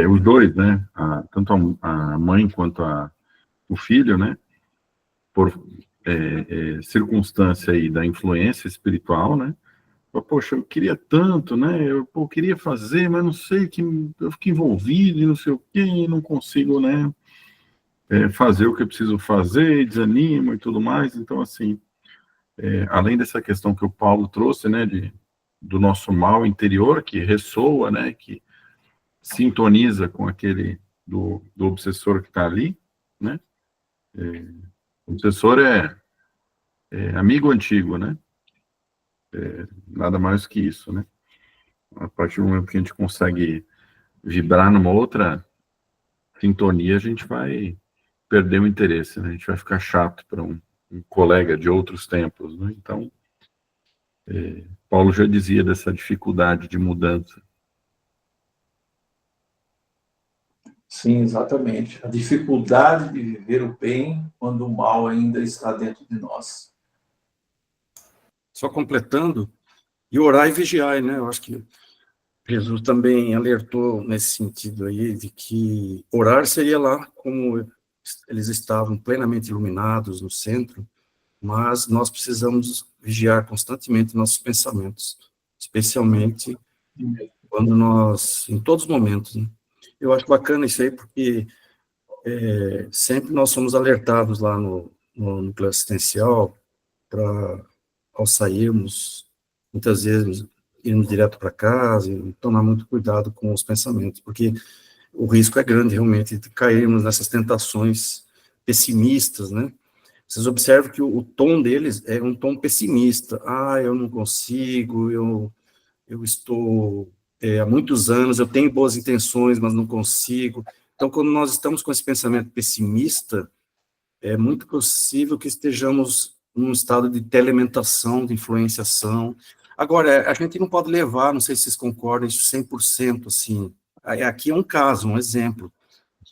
Speaker 4: os dois, né? Tanto a mãe quanto o filho, né? Por circunstância aí da influência espiritual, né? Poxa, eu queria tanto, né? Eu queria fazer, mas não sei, que eu fico envolvido e não sei o quê, e não consigo, né? Fazer o que eu preciso fazer, desanimo e tudo mais. Então, assim, além dessa questão que o Paulo trouxe, né? Do nosso mal interior, que ressoa, né? Que sintoniza com aquele do obsessor que está ali, né? O obsessor é amigo antigo, né? Nada mais que isso, né? A partir do momento que a gente consegue vibrar numa outra sintonia, a gente vai perder o interesse, né? A gente vai ficar chato para um colega de outros tempos, né? Então, Paulo já dizia dessa dificuldade de mudança.
Speaker 2: Sim, exatamente. A dificuldade de viver o bem quando o mal ainda está dentro de nós.
Speaker 3: Só completando, e orar e vigiar, né? Eu acho que Jesus também alertou nesse sentido aí, de que orar seria lá como eles estavam plenamente iluminados no centro, mas nós precisamos vigiar constantemente nossos pensamentos, especialmente quando nós, em todos os momentos, né? Eu acho bacana isso aí, porque sempre nós somos alertados lá no núcleo assistencial, para, ao sairmos, muitas vezes irmos direto para casa e tomar muito cuidado com os pensamentos, porque o risco é grande, realmente, de cairmos nessas tentações pessimistas, né? Vocês observam que o tom deles é um tom pessimista. Ah, eu não consigo, eu estou há muitos anos, eu tenho boas intenções, mas não consigo. Então, quando nós estamos com esse pensamento pessimista, é muito possível que estejamos num estado de telementação, de influenciação. Agora, a gente não pode levar, não sei se vocês concordam, isso 100%, assim. Aqui é um caso, um exemplo.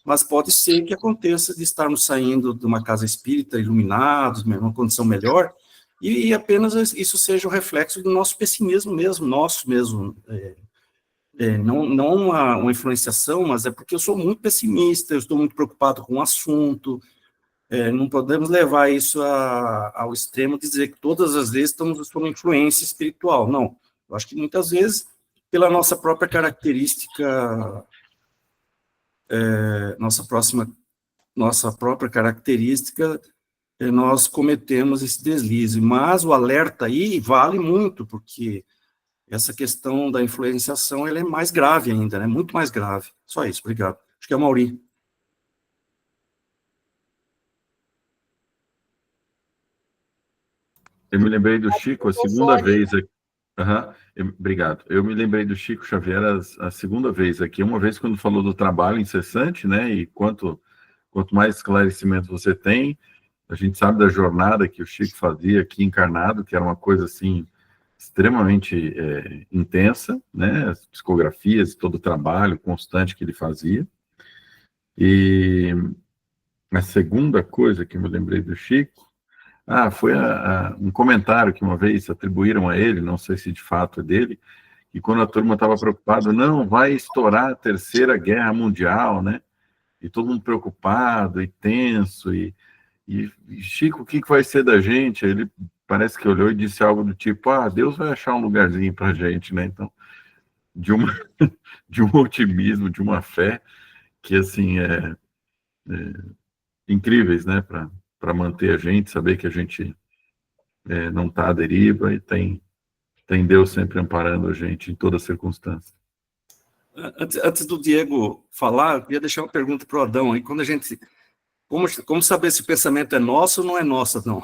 Speaker 3: Mas pode ser que aconteça de estarmos saindo de uma casa espírita iluminados, numa condição melhor, e apenas isso seja o reflexo do nosso pessimismo mesmo, nosso mesmo. Não uma influenciação, mas é porque eu sou muito pessimista, eu estou muito preocupado com o assunto. Não podemos levar isso ao extremo de dizer que todas as vezes estamos sob influência espiritual. Não. Eu acho que muitas vezes, pela nossa própria característica, nossa própria característica, nós cometemos esse deslize. Mas o alerta aí vale muito, porque essa questão da influenciação ela é mais grave ainda, né? Muito mais grave. Só isso, obrigado. Acho que é o Mauri.
Speaker 4: Eu me lembrei do Chico a segunda vez aqui. Obrigado. Eu me lembrei do Chico Xavier a segunda vez aqui. Uma vez quando falou do trabalho incessante, né? E quanto mais esclarecimento você tem, a gente sabe da jornada que o Chico fazia aqui encarnado, que era uma coisa assim extremamente intensa, né? As psicografias, todo o trabalho constante que ele fazia. E a segunda coisa que eu me lembrei do Chico, foi um comentário que uma vez atribuíram a ele, não sei se de fato é dele, que quando a turma estava preocupada, não, vai estourar a Terceira Guerra Mundial, né? E todo mundo preocupado e tenso, e Chico, o que vai ser da gente? Ele parece que olhou e disse algo do tipo, Deus vai achar um lugarzinho para a gente, né? Então, de um otimismo, de uma fé, que assim, incríveis, né? Para manter a gente, saber que a gente não está à deriva e tem Deus sempre amparando a gente em toda circunstância.
Speaker 3: Antes do Diego falar, eu queria deixar uma pergunta para o Adão. Aí, quando a gente... Como saber se o pensamento é nosso ou não é nosso, não?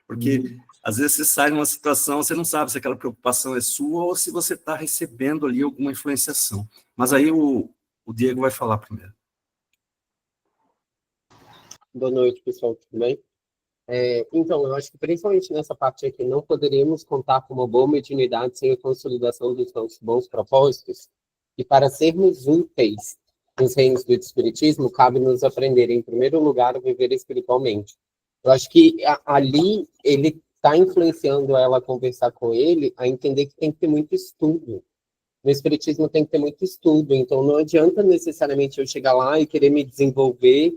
Speaker 3: Porque, às vezes, você sai numa situação, você não sabe se aquela preocupação é sua ou se você está recebendo ali alguma influenciação. Mas aí o Diego vai falar primeiro.
Speaker 5: Boa noite, pessoal, tudo bem? Então, eu acho que principalmente nessa parte aqui, não poderíamos contar com uma boa mediunidade sem a consolidação dos nossos bons propósitos. E para sermos úteis nos reinos do Espiritismo, cabe nos aprender, em primeiro lugar, a viver espiritualmente. Eu acho que ali ele está influenciando ela a conversar com ele, a entender que tem que ter muito estudo. No Espiritismo tem que ter muito estudo, então não adianta necessariamente eu chegar lá e querer me desenvolver.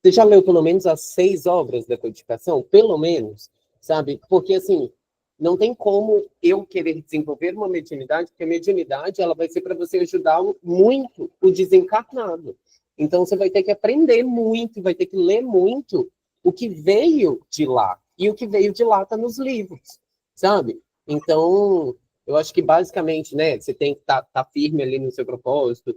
Speaker 5: Você já leu pelo menos as 6 obras da codificação? Pelo menos, sabe? Porque, assim, não tem como eu querer desenvolver uma mediunidade, porque a mediunidade ela vai ser para você ajudar muito o desencarnado. Então, você vai ter que aprender muito, vai ter que ler muito o que veio de lá. E o que veio de lá está nos livros, sabe? Então, eu acho que, basicamente, né, você tem que estar firme ali no seu propósito,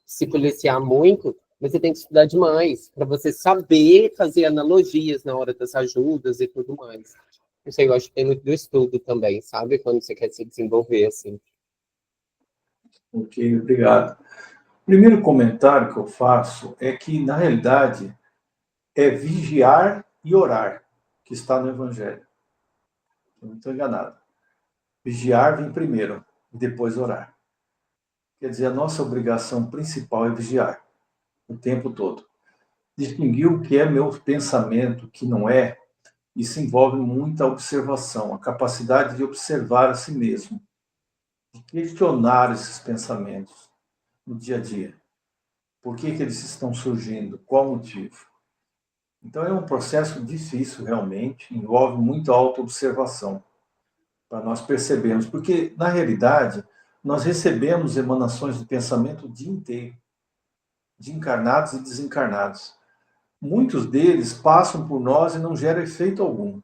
Speaker 5: se policiar muito, mas você tem que estudar demais, para você saber fazer analogias na hora das ajudas e tudo mais. Não sei, eu acho que tem muito do estudo também, sabe? Quando você quer se desenvolver, assim.
Speaker 2: Ok, obrigado. O primeiro comentário que eu faço é que, na realidade, é vigiar e orar, que está no Evangelho. Eu não estou enganado. Vigiar vem primeiro, e depois orar. Quer dizer, a nossa obrigação principal é vigiar, o tempo todo. Distinguir o que é meu pensamento, o que não é, isso envolve muita observação, a capacidade de observar a si mesmo, de questionar esses pensamentos no dia a dia. Por que eles estão surgindo? Qual o motivo? Então é um processo difícil, realmente, envolve muita autoobservação, para nós percebermos, porque, na realidade, nós recebemos emanações de pensamento o dia inteiro, de encarnados e desencarnados. Muitos deles passam por nós e não geram efeito algum,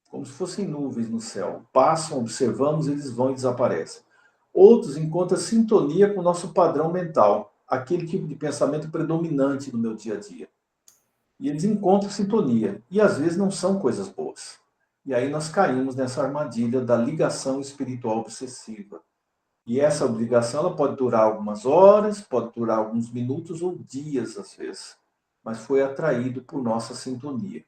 Speaker 2: como se fossem nuvens no céu. Passam, observamos, eles vão e desaparecem. Outros encontram sintonia com o nosso padrão mental, aquele tipo de pensamento predominante no meu dia a dia. E eles encontram sintonia, e às vezes não são coisas boas. E aí nós caímos nessa armadilha da ligação espiritual obsessiva. E essa ligação ela pode durar algumas horas, pode durar alguns minutos ou dias, às vezes. Mas foi atraído por nossa sintonia.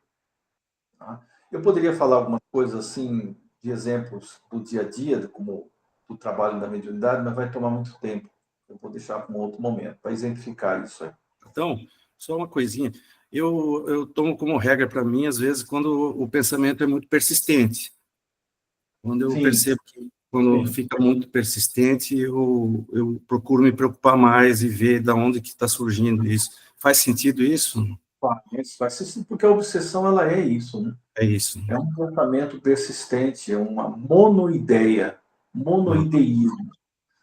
Speaker 2: Tá? Eu poderia falar algumas coisas assim, de exemplos do dia a dia, como do trabalho da mediunidade, mas vai tomar muito tempo. Eu vou deixar para um outro momento, para exemplificar isso aí.
Speaker 3: Então, só uma coisinha. Eu tomo como regra para mim, às vezes, quando o pensamento é muito persistente. Quando eu
Speaker 2: Sim,
Speaker 3: percebo que, quando
Speaker 2: sim.
Speaker 3: fica muito persistente, eu procuro me preocupar mais e ver de onde que está surgindo isso. Faz sentido isso?
Speaker 2: Faz sentido, porque a obsessão ela é isso, né?
Speaker 3: É isso.
Speaker 2: É um pensamento persistente, é uma monoideia, monoideísmo, uma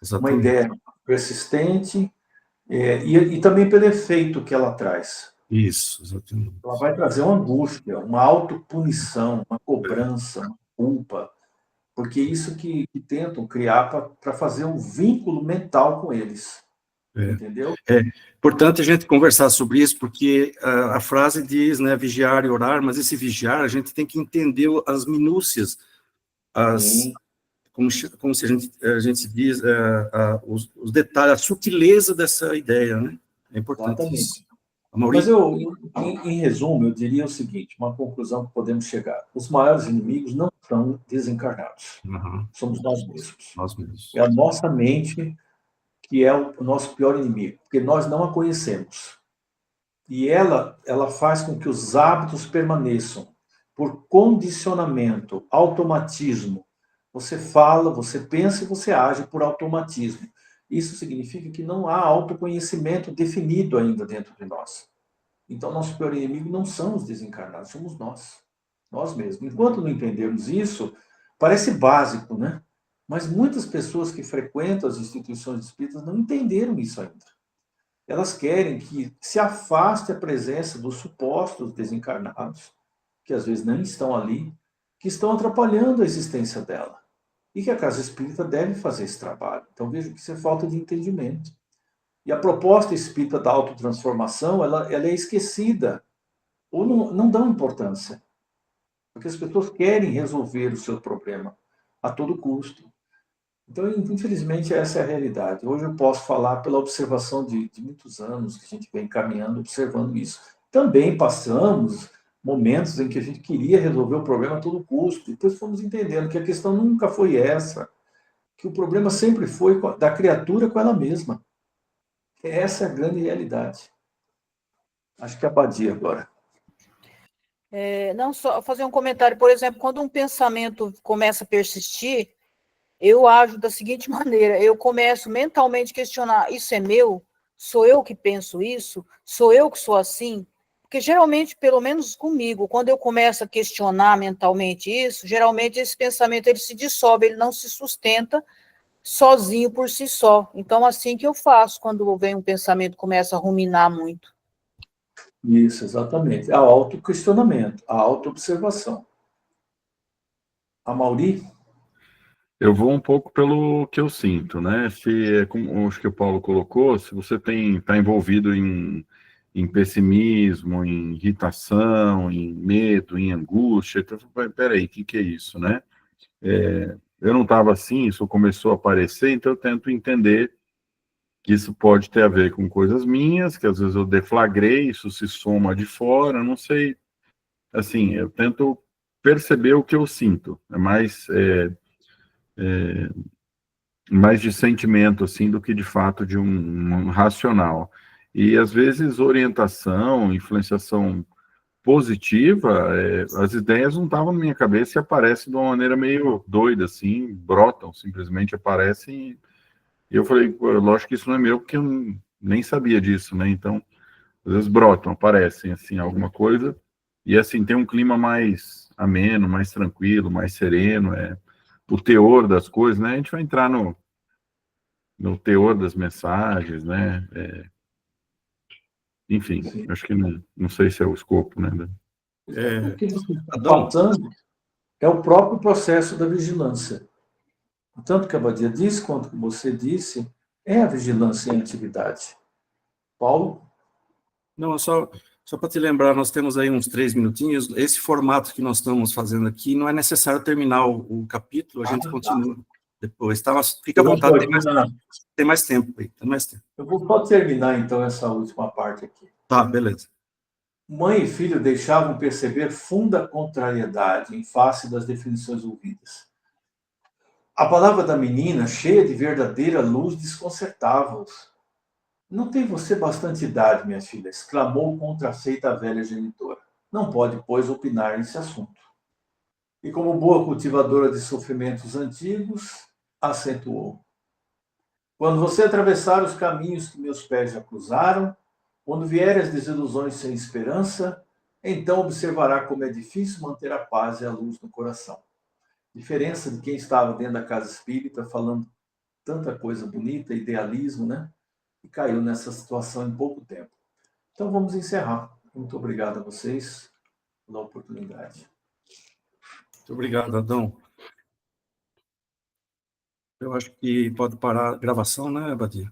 Speaker 3: Exatamente.
Speaker 2: ideia persistente, e também pelo efeito que ela traz.
Speaker 3: Isso, exatamente.
Speaker 2: Ela vai trazer uma angústia, uma autopunição, uma cobrança, uma culpa, porque isso que tentam criar para fazer um vínculo mental com eles.
Speaker 3: É.
Speaker 2: Entendeu?
Speaker 3: É importante a gente conversar sobre isso, porque a frase diz, né, vigiar e orar, mas esse vigiar, a gente tem que entender as minúcias,
Speaker 2: Sim,
Speaker 3: como se a gente diz, os detalhes, a sutileza dessa ideia, né? É importante
Speaker 2: exatamente.
Speaker 3: isso.
Speaker 2: Mas
Speaker 3: Amaury?
Speaker 2: em resumo, eu diria o seguinte, uma conclusão que podemos chegar. Os maiores inimigos não são desencarnados.
Speaker 3: Uhum.
Speaker 2: Somos nós mesmos.
Speaker 3: Nós mesmos.
Speaker 2: É a nossa mente que é o nosso pior inimigo, porque nós não a conhecemos. E ela faz com que os hábitos permaneçam por condicionamento, automatismo. Você fala, você pensa e você age por automatismo. Isso significa que não há autoconhecimento definido ainda dentro de nós. Então, nosso pior inimigo não são os desencarnados, somos nós mesmos. Enquanto não entendermos isso, parece básico, né? Mas muitas pessoas que frequentam as instituições espíritas não entenderam isso ainda. Elas querem que se afaste a presença dos supostos desencarnados, que às vezes nem estão ali, que estão atrapalhando a existência dela. E que a casa espírita deve fazer esse trabalho. Então, vejo que isso é falta de entendimento. E a proposta espírita da autotransformação, ela é esquecida, ou não dão importância. Porque as pessoas querem resolver o seu problema a todo custo. Então, infelizmente, essa é a realidade. Hoje eu posso falar pela observação de muitos anos que a gente vem caminhando, observando isso. Também passamos momentos em que a gente queria resolver o problema a todo custo, e depois fomos entendendo que a questão nunca foi essa, que o problema sempre foi da criatura com ela mesma. Essa é a grande realidade. Acho que é a Badia agora.
Speaker 1: Não só fazer um comentário, por exemplo, quando um pensamento começa a persistir, eu ajo da seguinte maneira, eu começo mentalmente a questionar, isso é meu? Sou eu que penso isso? Sou eu que sou assim? Porque geralmente, pelo menos comigo, quando eu começo a questionar mentalmente isso, geralmente esse pensamento ele se dissolve, ele não se sustenta sozinho por si só. Então, assim que eu faço quando vem um pensamento começa a ruminar muito.
Speaker 2: Isso, exatamente. A autoquestionamento, a autoobservação. A Mauri?
Speaker 4: Eu vou um pouco pelo que eu sinto, né? Se é como acho que o Paulo colocou, se você está envolvido em pessimismo, em irritação, em medo, em angústia, então, peraí, o que é isso, né? Eu não estava assim, isso começou a aparecer, então eu tento entender que isso pode ter a ver com coisas minhas, que às vezes eu deflagrei, isso se soma de fora, não sei. Assim, eu tento perceber o que eu sinto, mais de sentimento, assim, do que de fato de um racional. E às vezes orientação, influenciação positiva, as ideias não estavam na minha cabeça e aparecem de uma maneira meio doida, assim, brotam, simplesmente aparecem. E eu falei, pô, lógico que isso não é meu, porque eu nem sabia disso, né? Então, às vezes brotam, aparecem, assim, alguma coisa, e assim, tem um clima mais ameno, mais tranquilo, mais sereno, o teor das coisas, né? A gente vai entrar no teor das mensagens, né? Enfim,
Speaker 2: Sim.
Speaker 4: acho que não sei se é o escopo, né?
Speaker 2: O que você está
Speaker 3: Adão,
Speaker 2: passando é o próprio processo da vigilância. Tanto que a Abadia disse, quanto que você disse, é a vigilância em atividade. Paulo?
Speaker 3: não, só para te lembrar, nós temos aí uns 3 minutinhos. Esse formato que nós estamos fazendo aqui, não é necessário terminar o capítulo, a gente continua depois, tá? Mas fica à vontade, tem mais tempo aí, tem mais tempo.
Speaker 2: Eu vou só terminar, então, essa última parte aqui.
Speaker 3: Tá, beleza.
Speaker 2: Mãe e filho deixavam perceber funda contrariedade em face das definições ouvidas. A palavra da menina, cheia de verdadeira luz, desconcertava-os. Não tem você bastante idade, minha filha, exclamou contrafeita a velha genitora. Não pode, pois, opinar nesse assunto. E como boa cultivadora de sofrimentos antigos, acentuou. Quando você atravessar os caminhos que meus pés já cruzaram, quando vierem as desilusões sem esperança, então observará como é difícil manter a paz e a luz no coração. Diferença de quem estava dentro da casa espírita falando tanta coisa bonita, idealismo, né? E caiu nessa situação em pouco tempo. Então vamos encerrar. Muito obrigado a vocês pela oportunidade.
Speaker 3: Muito obrigado, Adão. Eu acho que pode parar a gravação, né, Abadia?